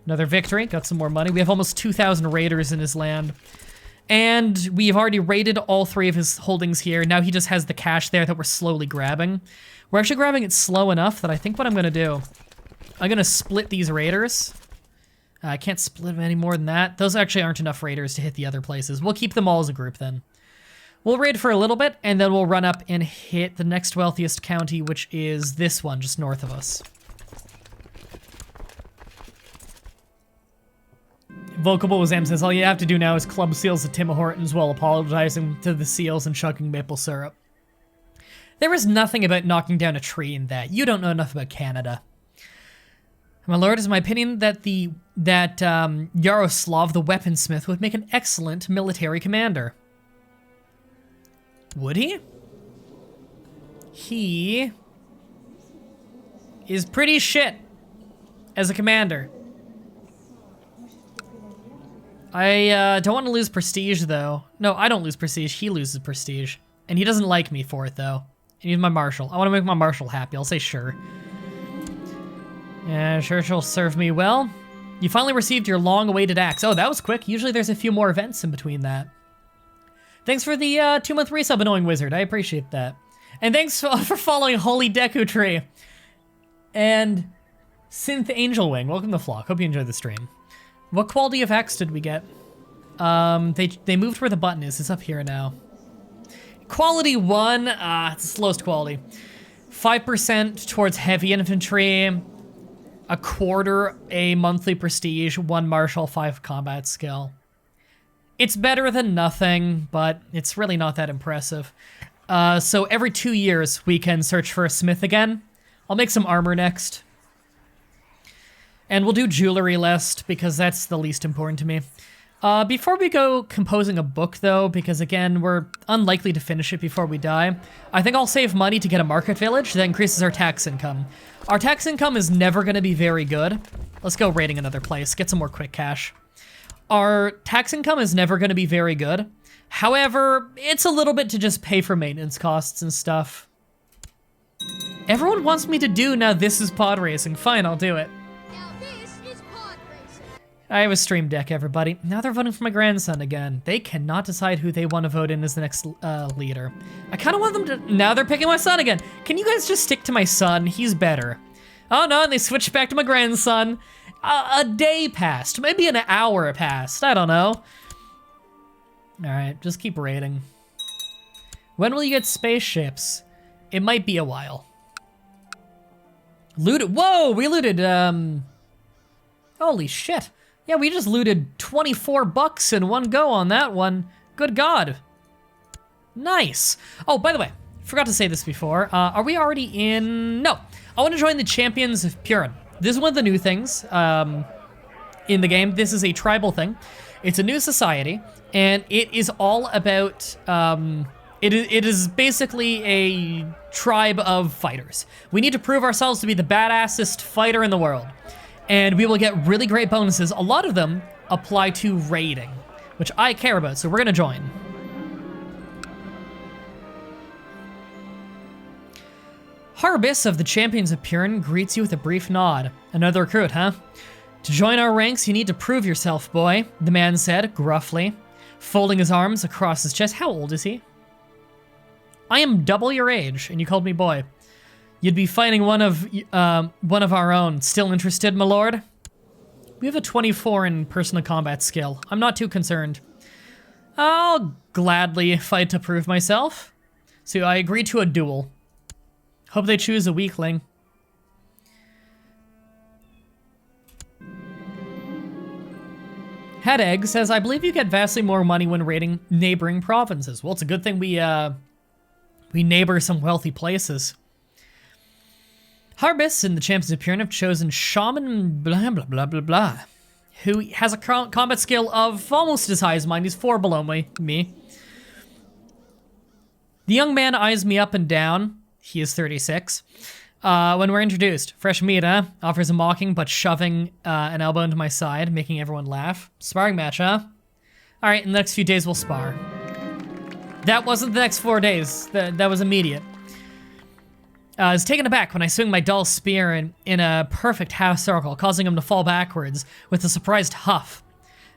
Another victory, got some more money. We have almost 2,000 raiders in his land. And we've already raided all 3 of his holdings here. Now he just has the cash there that we're slowly grabbing. We're actually grabbing it slow enough that I think what I'm gonna do, I'm gonna split these raiders. I can't split them any more than that. Those actually aren't enough raiders to hit the other places. We'll keep them all as a group then. We'll raid for a little bit, and then we'll run up and hit the next wealthiest county, which is this one, just north of us. Vocable Wazam says, all you have to do now is club seals the Tim Hortons while apologizing to the seals and chugging maple syrup. There is nothing about knocking down a tree in that. You don't know enough about Canada. My lord, it's my opinion that Yaroslav the weaponsmith would make an excellent military commander. Would he? He is pretty shit as a commander. I don't want to lose prestige, though. No, I don't lose prestige. He loses prestige. And he doesn't like me for it, though. And he's my marshal. I want to make my marshal happy. I'll say sure. Yeah, sure she'll serve me well. You finally received your long-awaited axe. Oh, that was quick. Usually there's a few more events in between that. Thanks for the 2-month resub, Annoying Wizard. I appreciate that. And thanks for following Holy Deku Tree. And Synth Angel Wing. Welcome to Flock. Hope you enjoyed the stream. What quality of axe did we get? They moved where the button is. It's up here now. Quality 1, it's the slowest quality. 5% towards heavy infantry. A quarter a monthly prestige. 1 martial, 5 combat skill. It's better than nothing, but it's really not that impressive. So every 2 years we can search for a smith again. I'll make some armor next. And we'll do jewelry list, because that's the least important to me. Before we go composing a book, though, because again, we're unlikely to finish it before we die, I think I'll save money to get a market village that increases our tax income. Our tax income is never going to be very good. Let's go raiding another place, get some more quick cash. Our tax income is never going to be very good. However, it's a little bit to just pay for maintenance costs and stuff. Everyone wants me to do now this is pod racing. Fine, I'll do it. I have a stream deck, everybody. Now they're voting for my grandson again. They cannot decide who they want to vote in as the next leader. I kind of want them to... Now they're picking my son again. Can you guys just stick to my son? He's better. Oh no, and they switched back to my grandson. A day passed. Maybe an hour passed. I don't know. Alright, just keep raiding. When will you get spaceships? It might be a while. Looted... Whoa, we looted, Holy shit. Yeah, we just looted 24 bucks in one go on that one. Good God. Nice. Oh, by the way, forgot to say this before. Are we already in? No. I want to join the Champions of Purin. This is one of the new things in the game. This is a tribal thing. It's a new society, and it is all about, it is basically a tribe of fighters. We need to prove ourselves to be the badassest fighter in the world. And we will get really great bonuses. A lot of them apply to raiding, which I care about, so we're gonna join. Harbis of the Champions of Purin greets you with a brief nod. Another recruit, huh? To join our ranks, you need to prove yourself, boy, the man said, gruffly, folding his arms across his chest. How old is he? I am double your age, and you called me boy. You'd be fighting one of our own. Still interested, my lord? We have a 24 in personal combat skill. I'm not too concerned. I'll gladly fight to prove myself. So I agree to a duel. Hope they choose a weakling. Headegg says, I believe you get vastly more money when raiding neighboring provinces. Well, it's a good thing we neighbor some wealthy places. Harbis and the Champions of Purin have chosen Shaman blah blah blah blah blah, who has a combat skill of almost as high as mine. He's 4 below me. The young man eyes me up and down. He is 36. When we're introduced, fresh meat, huh? Offers a mocking but shoving an elbow into my side, making everyone laugh. Sparring match, huh? All right, in the next few days we'll spar. That wasn't the next 4 days. That was immediate. is taken aback when I swing my dull spear in a perfect half circle, causing him to fall backwards with a surprised huff.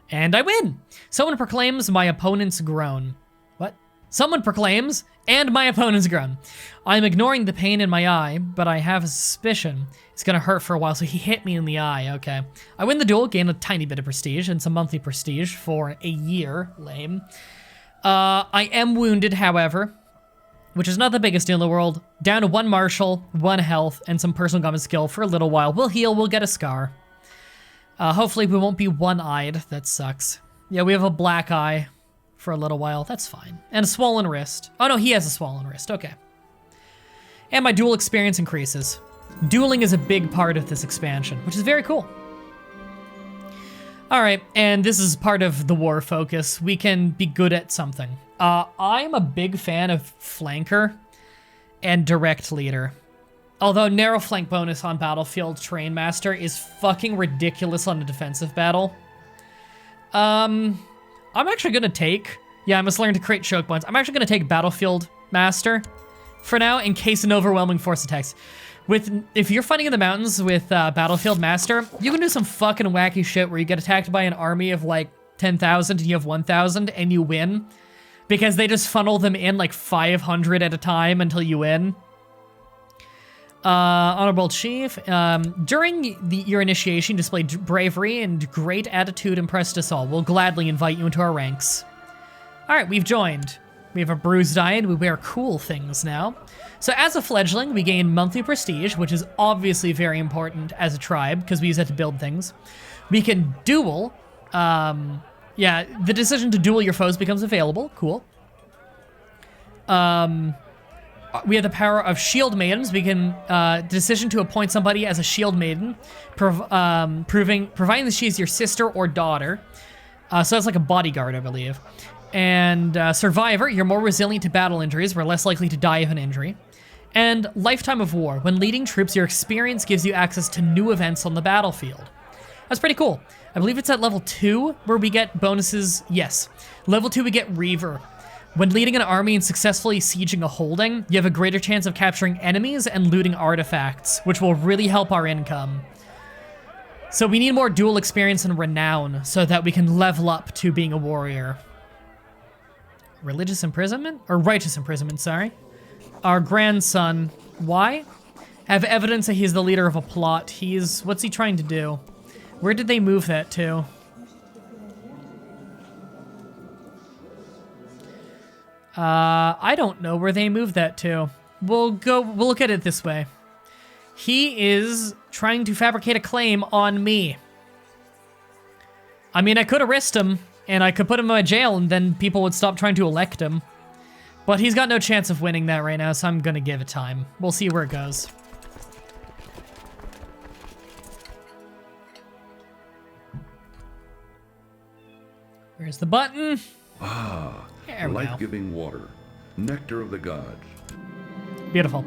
And I win! Someone proclaims my opponent's groan. What? Someone proclaims, and my opponent's groan. I'm ignoring the pain in my eye, but I have a suspicion it's gonna hurt for a while, so he hit me in the eye, okay. I win the duel, gain a tiny bit of prestige, and some monthly prestige for a year, lame. I am wounded, however, which is not the biggest deal in the world. Down to 1 martial, 1 health, and some personal combat skill for a little while. We'll heal, we'll get a scar. Hopefully we won't be one-eyed, that sucks. Yeah, we have a black eye for a little while, that's fine. And a swollen wrist. Oh no, he has a swollen wrist, okay. And my duel experience increases. Dueling is a big part of this expansion, which is very cool. All right, and this is part of the war focus. We can be good at something. I'm a big fan of flanker and direct leader. Although narrow flank bonus on battlefield terrain master is fucking ridiculous on a defensive battle. I'm actually gonna take, yeah, I must learn to create choke points. I'm actually gonna take battlefield master for now in case an overwhelming force attacks. If you're fighting in the mountains with battlefield master, you can do some fucking wacky shit where you get attacked by an army of like 10,000 and you have 1,000 and you win. Because they just funnel them in like 500 at a time until you win. Honorable Chief, during your initiation, display bravery and great attitude impressed us all. We'll gladly invite you into our ranks. All right, we've joined. We have a bruised eye and we wear cool things now. So as a fledgling, we gain monthly prestige, which is obviously very important as a tribe because we use that to build things. We can duel. Yeah, the decision to duel your foes becomes available. Cool. We have the power of shield maidens. We can decision to appoint somebody as a shield maiden, providing that she's your sister or daughter. So that's like a bodyguard, I believe. And survivor, you're more resilient to battle injuries. We're less likely to die of an injury. And lifetime of war. When leading troops, your experience gives you access to new events on the battlefield. That's pretty cool. I believe it's at level 2 where we get bonuses. Yes. Level 2, we get Reaver. When leading an army and successfully sieging a holding, you have a greater chance of capturing enemies and looting artifacts, which will really help our income. So we need more duel experience and renown so that we can level up to being a warrior. Religious imprisonment? Or righteous imprisonment, sorry. Our grandson, why? Have evidence that he's the leader of a plot. What's he trying to do? Where did they move that to? I don't know where they moved that to. We'll look at it this way. He is trying to fabricate a claim on me. I mean, I could arrest him, and I could put him in jail, and then people would stop trying to elect him. But he's got no chance of winning that right now, so I'm gonna give it time. We'll see where it goes. Where's the button? Ah, life-giving water. Nectar of the gods. Beautiful.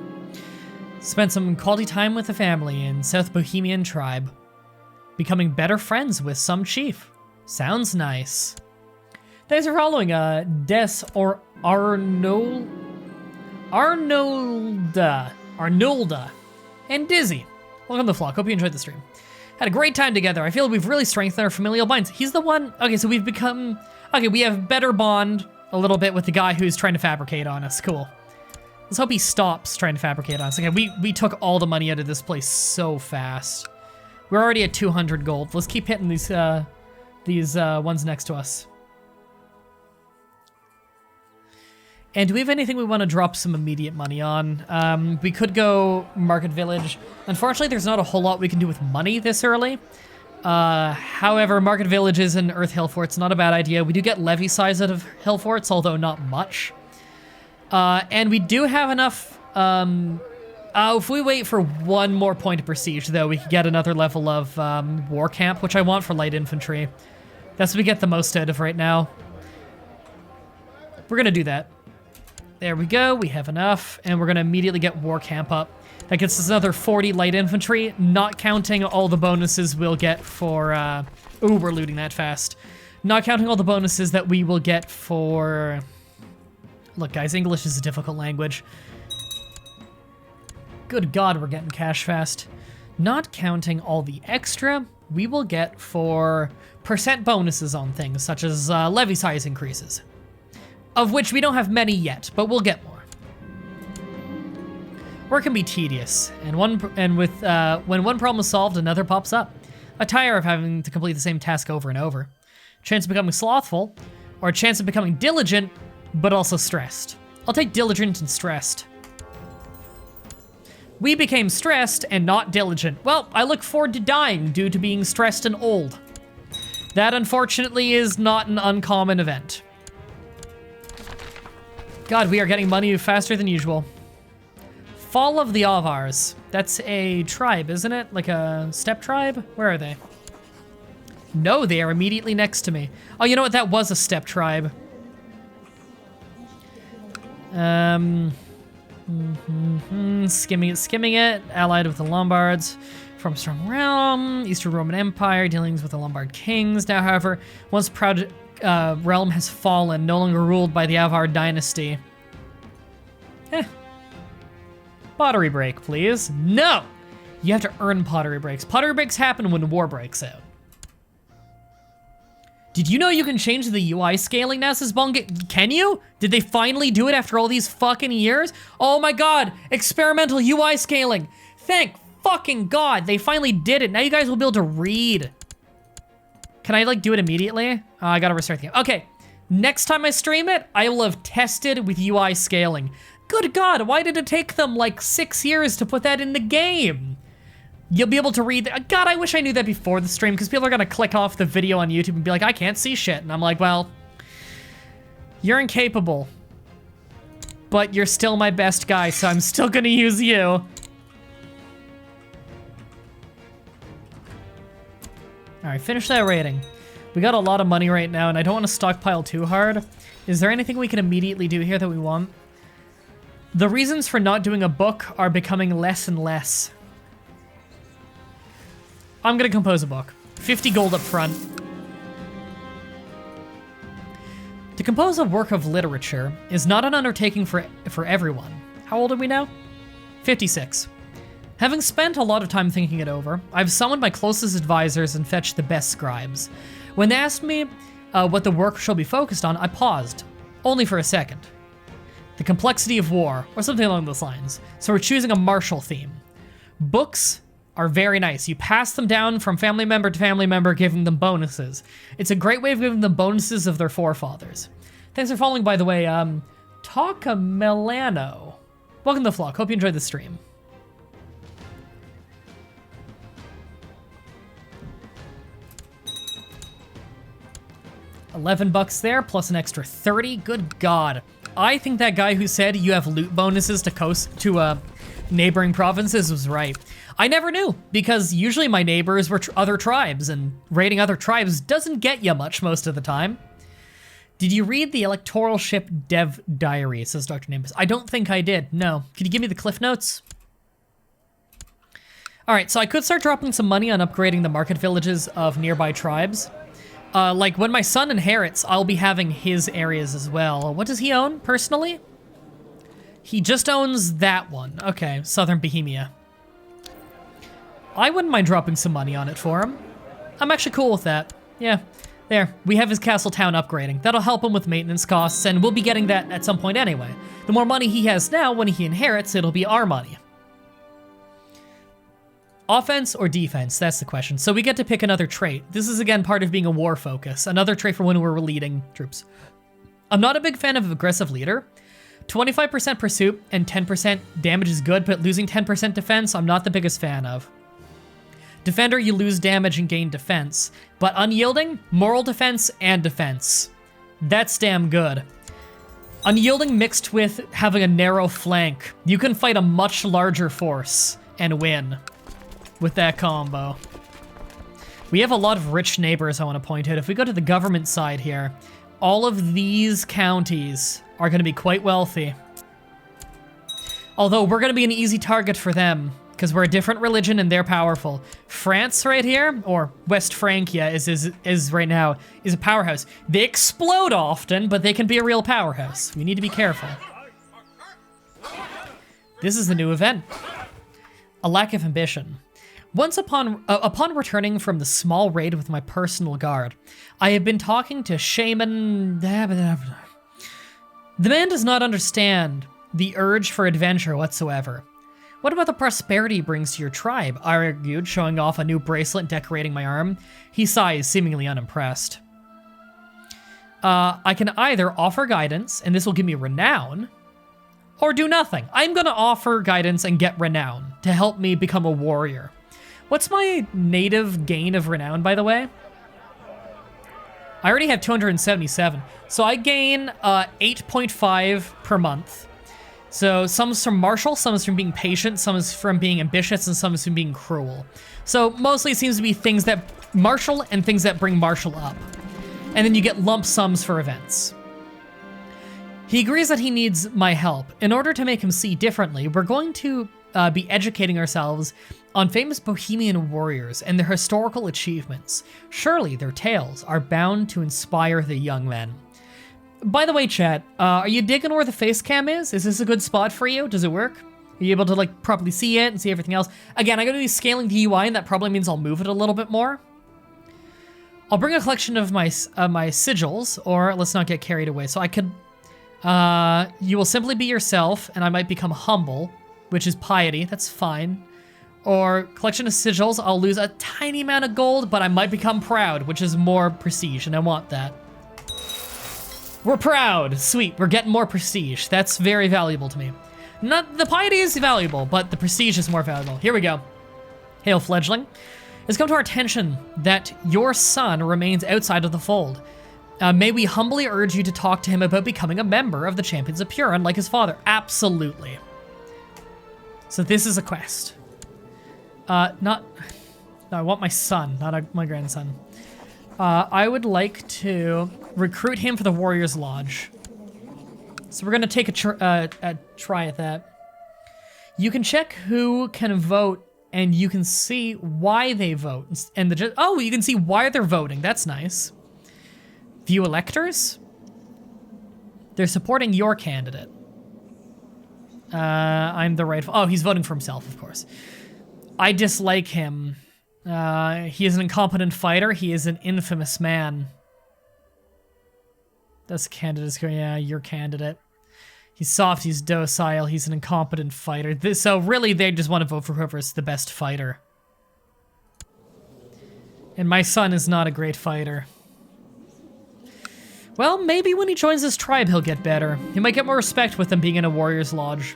Spent some quality time with the family in South Bohemian tribe. Becoming better friends with some chief. Sounds nice. Thanks for following, Des or Arnolda, and Dizzy. Welcome to the flock. Hope you enjoyed the stream. Had a great time together. I feel we've really strengthened our familial bonds. He's the one. Okay, so we've become. Okay, we have better bond a little bit with the guy who's trying to fabricate on us. Cool. Let's hope he stops trying to fabricate on us. Okay, we took all the money out of this place so fast. We're already at 200 gold. Let's keep hitting these ones next to us. And do we have anything we want to drop some immediate money on? We could go Market Village. Unfortunately, there's not a whole lot we can do with money this early. However, Market Village is in Earth Hill Fort's not a bad idea. We do get levy size out of Hill Forts, although not much. And we do have enough... if we wait for one more point of prestige, though, we could get another level of War Camp, which I want for light infantry. That's what we get the most out of right now. We're gonna do that. There we go, we have enough, and we're gonna immediately get War Camp up. That gets us another 40 light infantry, not counting all the bonuses we'll get for, ooh, we're looting that fast. Not counting all the bonuses that we will get for... Look, guys, English is a difficult language. Good God, we're getting cash fast. Not counting all the extra we will get for percent bonuses on things, such as levy size increases. Of which we don't have many yet, but we'll get more. Work can be tedious, and when one problem is solved, another pops up. I tire of having to complete the same task over and over. Chance of becoming slothful, or a chance of becoming diligent, but also stressed. I'll take diligent and stressed. We became stressed and not diligent. Well, I look forward to dying due to being stressed and old. That, unfortunately, is not an uncommon event. God, we are getting money faster than usual. Fall of the Avars. That's a tribe, isn't it? Like a steppe tribe? Where are they? No, they are immediately next to me. Oh, you know what? That was a steppe tribe. Skimming it. Allied with the Lombards. From strong realm. Eastern Roman Empire. Dealings with the Lombard kings. Now, however, once proud realm has fallen. No longer ruled by the Avar dynasty. Pottery break, please. No! You have to earn pottery breaks. Pottery breaks happen when war breaks out. Did you know you can change the UI scaling now, says Bonga? Can you? Did they finally do it after all these fucking years? Oh my God, experimental UI scaling. Thank fucking God, they finally did it. Now you guys will be able to read. Can I like do it immediately? I gotta restart the game. Okay, next time I stream it, I will have tested with UI scaling. Good God, why did it take them like 6 years to put that in the game? You'll be able to read that. God, I wish I knew that before the stream, because people are gonna click off the video on YouTube and be like, I can't see shit. And I'm like, well, you're incapable. But you're still my best guy, so I'm still gonna use you. All right, finish that rating. We got a lot of money right now, and I don't want to stockpile too hard. Is there anything we can immediately do here that we want? The reasons for not doing a book are becoming less and less. I'm gonna compose a book. 50 gold up front. To compose a work of literature is not an undertaking for everyone. How old are we now? 56. Having spent a lot of time thinking it over, I've summoned my closest advisors and fetched the best scribes. When they asked me what the work shall be focused on, I paused, only for a second. The complexity of war, or something along those lines. So we're choosing a martial theme. Books are very nice. You pass them down from family member to family member, giving them bonuses. It's a great way of giving them bonuses of their forefathers. Thanks for following, by the way. Taka Milano. Welcome to the vlog. Hope you enjoyed the stream. $11 there, plus an extra 30. Good God. I think that guy who said you have loot bonuses to neighboring provinces was right. I never knew, because usually my neighbors were other tribes, and raiding other tribes doesn't get you much most of the time. Did you read the Electoral Ship Dev Diary, says Dr. Nimbus. I don't think I did, no. Could you give me the cliff notes? All right, so I could start dropping some money on upgrading the market villages of nearby tribes. Like when my son inherits, I'll be having his areas as well. What does he own personally? He just owns that one. Okay, Southern Bohemia. I wouldn't mind dropping some money on it for him. I'm actually cool with that. Yeah, there. We have his castle town upgrading. That'll help him with maintenance costs, and we'll be getting that at some point anyway. The more money he has now, when he inherits, it'll be our money. Offense or defense? That's the question. So we get to pick another trait. This is again part of being a war focus. Another trait for when we're leading troops. I'm not a big fan of aggressive leader. 25% pursuit and 10% damage is good, but losing 10% defense, I'm not the biggest fan of. Defender, you lose damage and gain defense. But unyielding, moral defense and defense. That's damn good. Unyielding mixed with having a narrow flank. You can fight a much larger force and win with that combo. We have a lot of rich neighbors I want to point out. If we go to the government side here, all of these counties are going to be quite wealthy. Although we're going to be an easy target for them because we're a different religion and they're powerful. France right here, or West Francia is right now, is a powerhouse. They explode often, but they can be a real powerhouse. We need to be careful. This is the new event. a lack of ambition. Once upon returning from the small raid with my personal guard, I have been talking to Shaman. The man does not understand the urge for adventure whatsoever. What about the prosperity he brings to your tribe? I argued, showing off a new bracelet and decorating my arm. He sighs, seemingly unimpressed. I can either offer guidance, and this will give me renown, or do nothing. I'm gonna offer guidance and get renown to help me become a warrior. What's my native gain of renown, by the way? I already have 277. So I gain 8.5 per month. So some is from martial, some is from being patient, some is from being ambitious, and some is from being cruel. So mostly it seems to be things that martial and things that bring martial up. And then you get lump sums for events. He agrees that he needs my help. In order to make him see differently, we're going to be educating ourselves on famous Bohemian warriors and their historical achievements. Surely their tales are bound to inspire the young men. By the way, chat, are you digging where the face cam is? Is this a good spot for you? Does it work? Are you able to like properly see it and see everything else? Again, I'm gonna be scaling the UI, and that probably means I'll move it a little bit more. I'll bring a collection of my sigils, or let's not get carried away. So I could, you will simply be yourself, and I might become humble, which is piety, that's fine. Or collection of sigils, I'll lose a tiny amount of gold, but I might become proud, which is more prestige, and I want that. We're proud, sweet, we're getting more prestige. That's very valuable to me. Not, the piety is valuable, but the prestige is more valuable. Here we go. Hail, fledgling. It's come to our attention that your son remains outside of the fold. May we humbly urge you to talk to him about becoming a member of the Champions of Purin like his father. Absolutely. So this is a quest. No, I want my son, not my grandson. I would like to recruit him for the Warriors Lodge. So we're gonna take a try at that. You can check who can vote, and you can see why they vote. And you can see why they're voting. That's nice. View electors. They're supporting your candidate. I'm the rightful. Oh, he's voting for himself, of course. I dislike him. He is an incompetent fighter. He is an infamous man. That's the candidate. Yeah, your candidate. He's soft, he's docile, he's an incompetent fighter. So really, they just want to vote for whoever's the best fighter. And my son is not a great fighter. Well, maybe when he joins his tribe, he'll get better. He might get more respect with them being in a warrior's lodge.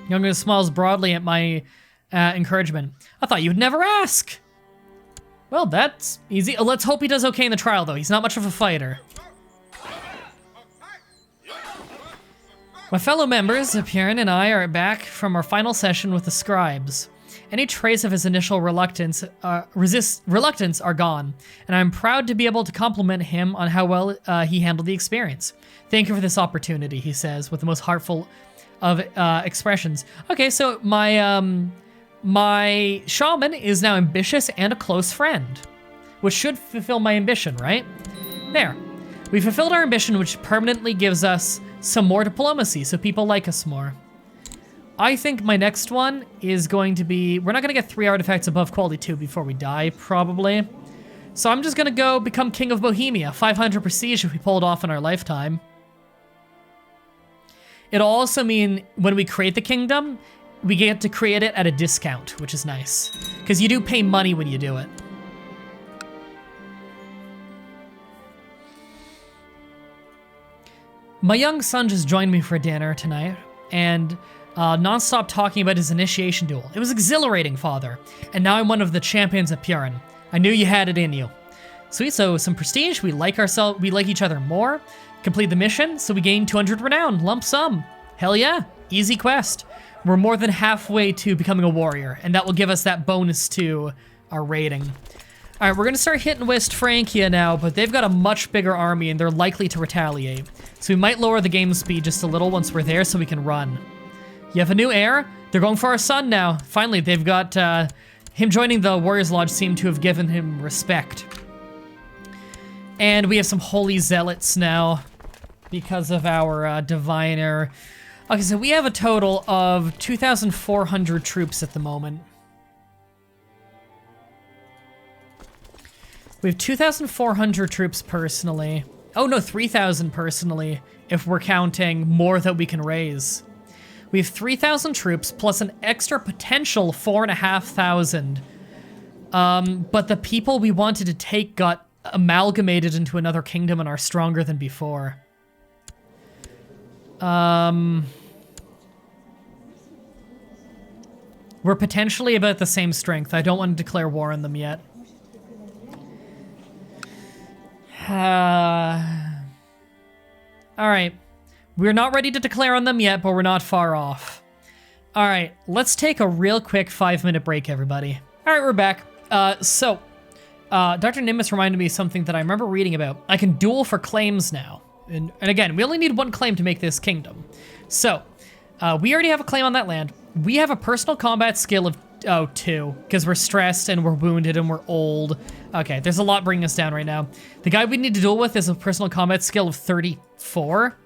Younger smiles broadly at my encouragement. I thought you'd never ask. Well, that's easy. Let's hope he does okay in the trial, though. He's not much of a fighter. My fellow members, Purin and I, are back from our final session with the scribes. Any trace of his initial reluctance are gone, and I'm proud to be able to compliment him on how well he handled the experience. Thank you for this opportunity, he says, with the most heartful of expressions. Okay, so my shaman is now ambitious and a close friend, which should fulfill my ambition, right? There. We fulfilled our ambition, which permanently gives us some more diplomacy, so people like us more. I think my next one is going to be... We're not going to get 3 artifacts above quality 2 before we die, probably. So I'm just going to go become King of Bohemia. 500 prestige if we pull it off in our lifetime. It'll also mean when we create the kingdom, we get to create it at a discount, which is nice. Because you do pay money when you do it. My young son just joined me for dinner tonight, and non-stop talking about his initiation duel. It was exhilarating, father. And now I'm one of the champions of Purin. I knew you had it in you. Sweet, so some prestige, we like each other more. Complete the mission, so we gain 200 renown, lump sum. Hell yeah, easy quest. We're more than halfway to becoming a warrior, and that will give us that bonus to our rating. All right, we're gonna start hitting West Francia now, but they've got a much bigger army and they're likely to retaliate. So we might lower the game speed just a little once we're there so we can run. You have a new heir? They're going for our son now. Finally, they've got, him joining the Warriors Lodge seemed to have given him respect. And we have some holy zealots now because of our diviner. Okay, so we have a total of 2,400 troops at the moment. We have 2,400 troops personally. Oh no, 3,000 personally, if we're counting more that we can raise. We have 3,000 troops plus an extra potential 4,500. But the people we wanted to take got amalgamated into another kingdom and are stronger than before. We're potentially about the same strength. I don't want to declare war on them yet. Alright. We're not ready to declare on them yet, but we're not far off. Alright, let's take a real quick 5-minute break, everybody. Alright, we're back. Dr. Nimbus reminded me of something that I remember reading about. I can duel for claims now. And again, we only need one claim to make this kingdom. So, we already have a claim on that land. We have a personal combat skill of 2, because we're stressed and we're wounded and we're old. Okay, there's a lot bringing us down right now. The guy we need to duel with is a personal combat skill of 34.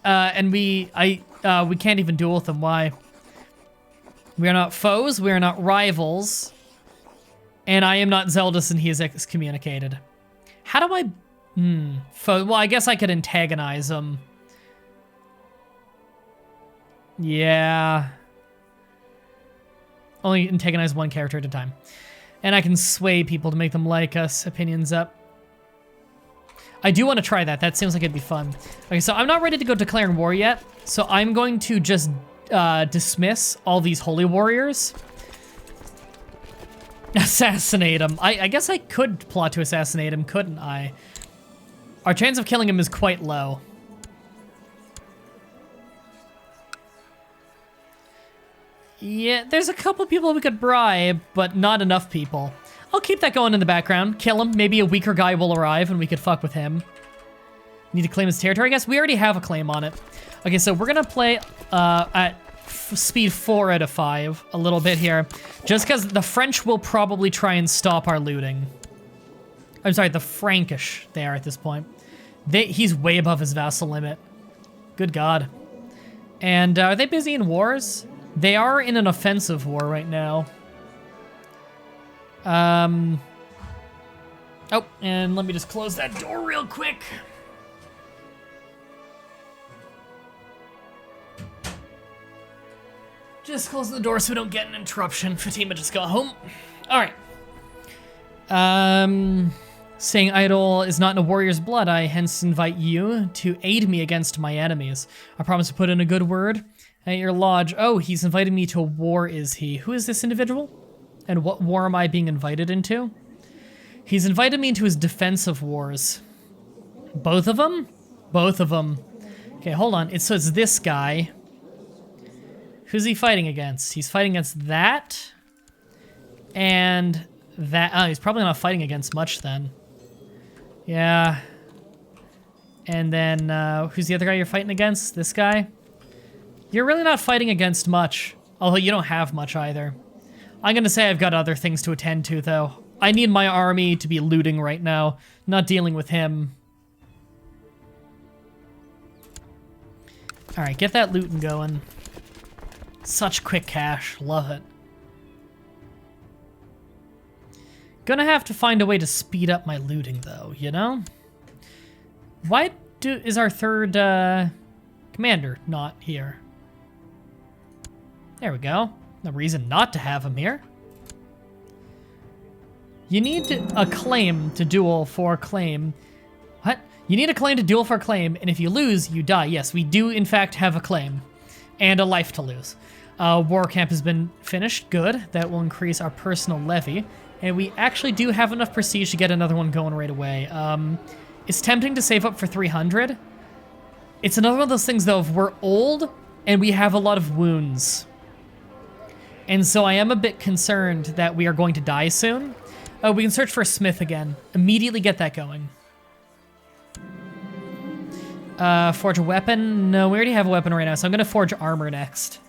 And we can't even duel with him. Why? We are not foes, we are not rivals. And I am not Zeldus and he is excommunicated. How do I... well, I guess I could antagonize him. Yeah. Only antagonize one character at a time. And I can sway people to make them like us. Opinions up. I do want to try that. That seems like it'd be fun. Okay, so I'm not ready to go declaring war yet. So I'm going to just dismiss all these holy warriors. Assassinate him. I guess I could plot to assassinate him, couldn't I? Our chance of killing him is quite low. Yeah, there's a couple people we could bribe, but not enough people. I'll keep that going in the background. Kill him. Maybe a weaker guy will arrive and we could fuck with him. Need to claim his territory. I guess we already have a claim on it. Okay, so we're gonna play at speed 4 out of 5 a little bit here. Just because the French will probably try and stop our looting. I'm sorry, the Frankish they are at this point. He's way above his vassal limit. Good God. And are they busy in wars? They are in an offensive war right now. Oh, and let me just close that door real quick. Just close the door so we don't get an interruption. Fatima just got home. All right. Saying idle is not in a warrior's blood. I hence invite you to aid me against my enemies. I promise to put in a good word at your lodge. Oh, he's invited me to a war, is he? Who is this individual? And what war am I being invited into? He's invited me into his defensive wars. Both of them? Both of them. Okay, hold on. So it's this guy. Who's he fighting against? He's fighting against that. And that. Oh, he's probably not fighting against much then. Yeah. And then, who's the other guy you're fighting against? This guy? You're really not fighting against much. Although you don't have much either. I'm gonna say I've got other things to attend to, though. I need my army to be looting right now, not dealing with him. Alright, get that looting going. Such quick cash. Love it. Gonna have to find a way to speed up my looting, though, you know? Why is our third commander not here? There we go. No reason not to have him here. You need a claim to duel for claim. What? You need a claim to duel for claim, and if you lose, you die. Yes, we do in fact have a claim. And a life to lose. War camp has been finished. Good. That will increase our personal levy. And we actually do have enough prestige to get another one going right away. It's tempting to save up for 300. It's another one of those things, though, if we're old and we have a lot of wounds. And so I am a bit concerned that we are going to die soon. Oh, we can search for a smith again. Immediately get that going. Forge a weapon? No, we already have a weapon right now, so I'm gonna forge armor next.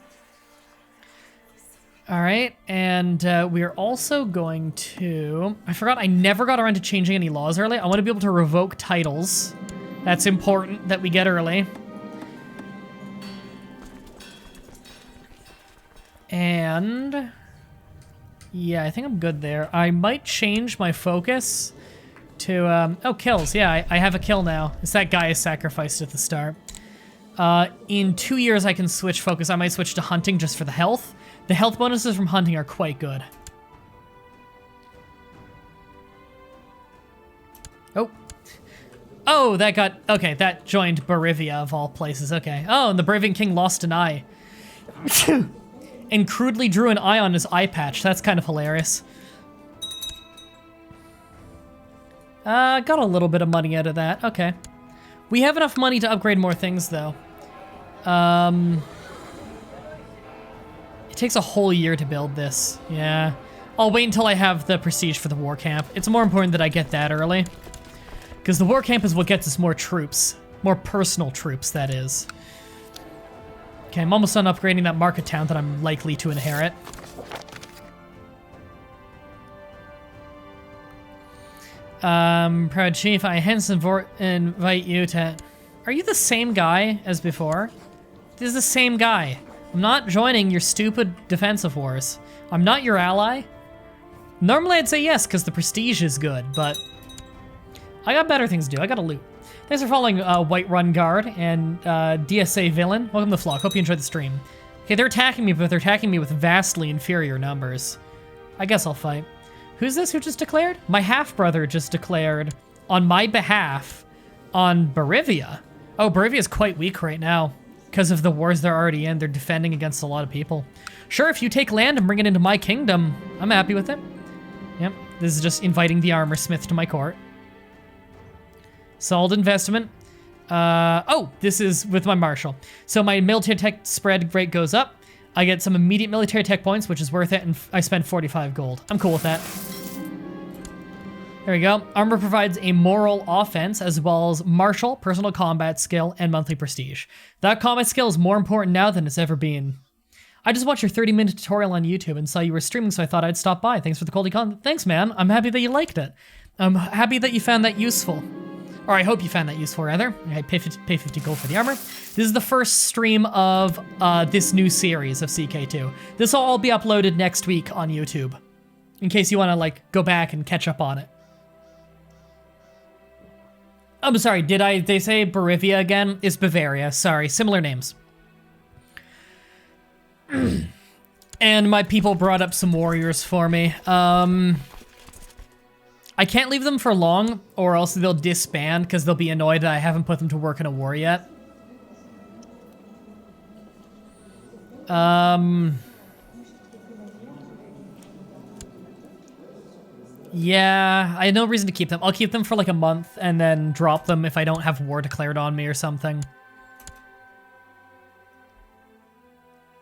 All right, and we're also going to... I forgot, I never got around to changing any laws early. I want to be able to revoke titles. That's important that we get early. And yeah, I think I'm good there. I might change my focus to, oh, kills. Yeah, I have a kill now. It's that guy I sacrificed at the start. In 2 years, I can switch focus. I might switch to hunting just for the health. The health bonuses from hunting are quite good. Oh. Oh, that got... Okay, that joined Bohemia of all places. Okay. Oh, and the Baravian king lost an eye. And crudely drew an eye on his eye patch. That's kind of hilarious. Got a little bit of money out of that. Okay. We have enough money to upgrade more things, though. It takes a whole year to build this. Yeah. I'll wait until I have the prestige for the war camp. It's more important that I get that early. Because the war camp is what gets us more troops. More personal troops, that is. Okay, I'm almost done upgrading that market town that I'm likely to inherit. Proud Chief, I hence invite you to... Are you the same guy as before? This is the same guy. I'm not joining your stupid defensive wars. I'm not your ally. Normally I'd say yes, because the prestige is good, but... I got better things to do. I gotta loot. Thanks for following Whiterun Guard and DSA Villain. Welcome to the Flock. Hope you enjoyed the stream. Okay, they're attacking me, but they're attacking me with vastly inferior numbers. I guess I'll fight. Who's this who just declared? My half-brother just declared on my behalf on Bohemia. Oh, Bohemia's quite weak right now because of the wars they're already in. They're defending against a lot of people. Sure, if you take land and bring it into my kingdom, I'm happy with it. Yep, this is just inviting the armor smith to my court. Solid investment. Oh, this is with my marshal. So my military tech spread rate goes up. I get some immediate military tech points, which is worth it, and I spend 45 gold. I'm cool with that. There we go. Armor provides a moral offense, as well as martial, personal combat skill, and monthly prestige. That combat skill is more important now than it's ever been. I just watched your 30-minute tutorial on YouTube and saw you were streaming, so I thought I'd stop by. Thanks for the quality content. Thanks, man. I'm happy that you liked it. I'm happy that you found that useful. Or I hope you found that useful, rather. I pay 50 gold for the armor. This is the first stream of this new series of CK2. This will all be uploaded next week on YouTube, in case you want to, like, go back and catch up on it. I'm sorry, they say Bohemia again? It's Bavaria, sorry, similar names. And my people brought up some warriors for me. I can't leave them for long, or else they'll disband because they'll be annoyed that I haven't put them to work in a war yet. Yeah, I have no reason to keep them. I'll keep them for like a month and then drop them if I don't have war declared on me or something.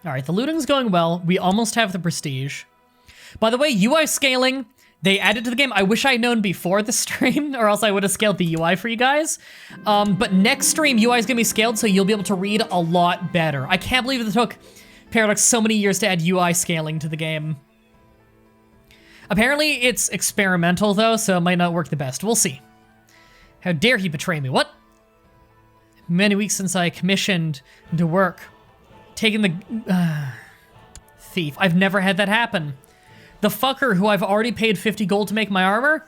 All right, the looting's going well. We almost have the prestige. By the way, UI scaling... They added to the game. I wish I had known before the stream, or else I would have scaled the UI for you guys. But next stream, UI is gonna be scaled, so you'll be able to read a lot better. I can't believe it took Paradox so many years to add UI scaling to the game. Apparently, it's experimental, though, so it might not work the best. We'll see. How dare he betray me? What? Many weeks since I commissioned to work. Taking the... thief. I've never had that happen. The fucker who I've already paid 50 gold to make my armor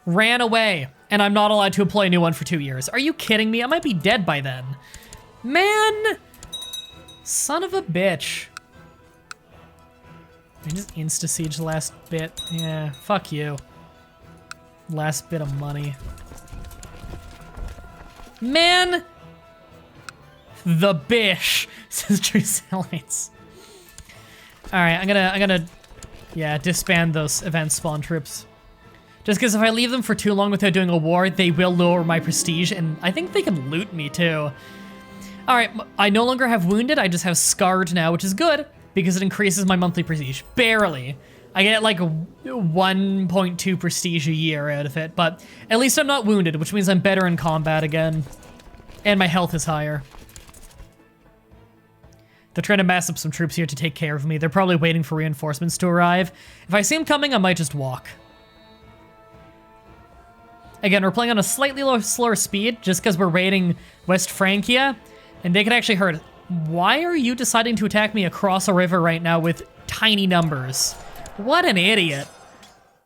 ran away, and I'm not allowed to employ a new one for 2 years. Are you kidding me? I might be dead by then. Man! Son of a bitch. I just insta-siege the last bit. Yeah, fuck you. Last bit of money. Man! The bish, says Crusader. Alright, I'm gonna yeah, disband those event spawn troops. Just because if I leave them for too long without doing a war, they will lower my prestige, and I think they can loot me too. Alright, I no longer have wounded, I just have scarred now, which is good, because it increases my monthly prestige. Barely. I get like 1.2 prestige a year out of it, but at least I'm not wounded, which means I'm better in combat again. And my health is higher. They're trying to mass up some troops here to take care of me. They're probably waiting for reinforcements to arrive. If I see them coming, I might just walk. Again, we're playing on a slightly slower speed, just because we're raiding West Francia, and they could actually hurt Why are you deciding to attack me across a river right now with tiny numbers? What an idiot.